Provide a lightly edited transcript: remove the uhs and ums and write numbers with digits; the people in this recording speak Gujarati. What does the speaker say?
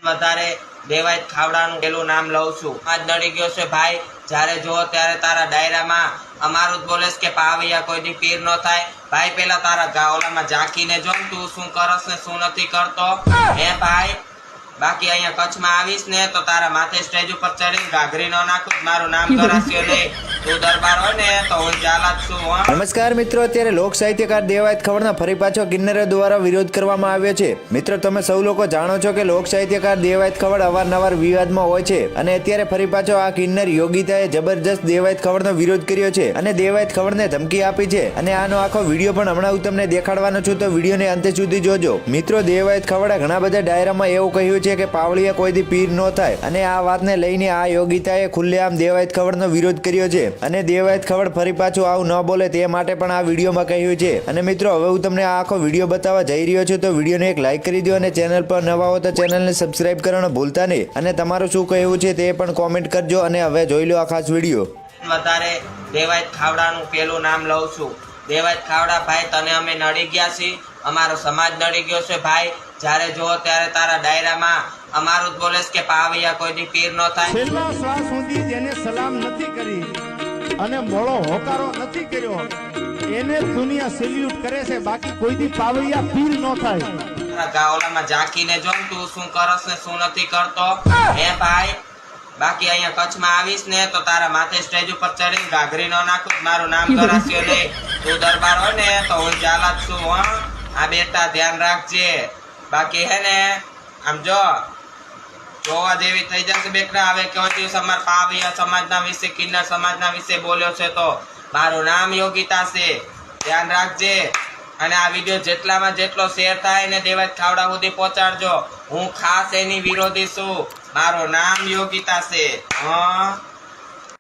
વધારે દેવાય ખાવડાનું પેલું નામ લઉં છું. આજ નડી ગયો છે ભાઈ, જ્યારે જો ત્યારે તારા ડાયરામાં અમારું જ બોલેસ કે પાવૈયા કોઈની પીર ન થાય. ભાઈ પેલા તારા ગાઓલામાં ઝાંકીને જો તું શું કરસ ને શું નથી કરતો હે ભાઈ. બાકી અહીંયા કચ્છમાં આવીશ ને તો તારા માથે સ્ટેજ ઉપર ચડીને ઘાઘરી નો નાખું, મારું નામ કરાસ્યો નહીં. તું દરબાર હોય ને તો હું ચાલાક છું. નમસ્કાર મિત્રો, અત્યારે લોક સાહિત્યકાર દેવાયત ખવડનો ફરી પાછો કિન્નરો દ્વારા વિરોધ કરવામાં આવ્યો છે. મિત્રો તમે સૌ લોકો જાણો છો કે લોક સાહિત્યકાર દેવાયત ખવડ અવારનવાર વિવાદમાં હોય છે અને અત્યારે ફરી પાછો આ કિન્નર યોગિતાએ જબરજસ્ત દેવાયત ખવડનો વિરોધ કર્યો છે અને દેવાયત ખવડને ધમકી આપી છે અને આનો આખો વિડીયો પણ હમણાં હું તમને દેખાડવાનો છું, તો વિડીયોને અંતે સુધી જોજો. મિત્રો દેવાયત ખવડે ઘણા બધા ડાયરામાં એવું કહ્યું છે કે પાવળિયા કોઈથી પીર ન થાય અને આ વાતને લઈને આ યોગિતાએ ખુલ્લેઆમ દેવાયત ખવડનો વિરોધ કર્યો છે અને દેવાયત ખવડ ફરી પાછું આવું ન બોલે તે માટે પણ આ વિડીયોમાં કહ્યું છે. અને મિત્રો હવે હું તમને આ આખો વિડીયો બતાવવા જઈ રહ્યો છું, તો વિડીયોને એક લાઈક કરી દો અને ચેનલ પર નવા હો તો ચેનલને સબસ્ક્રાઇબ કરવાનું ભૂલતા નહીં અને તમારું શું કહેવું છે તે પણ કોમેન્ટ કરજો. અને હવે જોઈ લો આ ખાસ વિડીયો. વધારે દેવાયત ખાવડાનું પેલું નામ લઉં છું. દેવાયત ખાવડા ભાઈ, તને અમે નડી ગયા છીએ, અમારો સમાજ નડી ગયો છે ભાઈ. જ્યારે જો ત્યારે તારા ડાયરામાં અમારું જ બોલેસ કે પાવૈયા કોઈની પીર ન થાય. છેલ્લા શ્વાસ સુધી જેને સલામ નથી કરી અને મોળો હોકારો નથી કર્યો એને દુનિયા સેલ્યુટ કરે છે, બાકી કોઈથી પાવૈયા પીર ન થાય. તારા ગાઓલામાં ઝાંકીને જો તું શું કરસ ને શું નથી કરતો હે ભાઈ. બાકી અહીંયા કચ્છમાં આવીશ ને તો તારા માથે સ્ટેજ ઉપર ચડીને ઘાઘરી નો નાખું, મારું નામ કરાસ્યો નહીં. તું દરબાર હોય ને તો હું ચાલાક છું. આ બેટા ધ્યાન રાખજે. બાકી હે ને આમ જો જોવા જેવી થઈ જશે બેકરા. હવે કોઈ દિવસ અમારા પાવૈયા સમાજના વિશે, કિન્નર સમાજના વિશે બોલ્યો છે તો મારું નામ યોગિતા છે, ધ્યાન રાખજે. અને આ વિડીયો જેટલામાં જેટલો શેર થાય ને દેવાયત ખાવડા સુધી પહોંચાડજો. હું ખાસ એની વિરોધી છું. મારું નામ યોગિતા છે.